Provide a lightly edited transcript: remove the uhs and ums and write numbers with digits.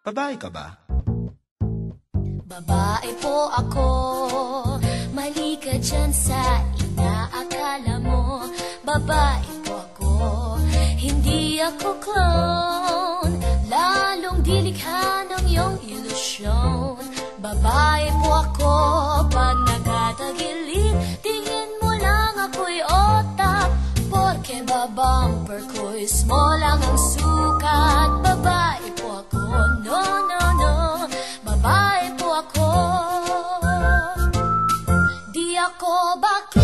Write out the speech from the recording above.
Babae ka ba? Babae po ako, mali ka dyan sa inaakala mo. Babae po ako, hindi ako clone, lalong dilikha ng iyong ilusyon. Babae po ako, pag nagtatagilid, tingin mo lang ako'y otak, porke babumper ko'y small lang ang sukat. Babae po ako, no, no, no, babae po ako, di ako bakla.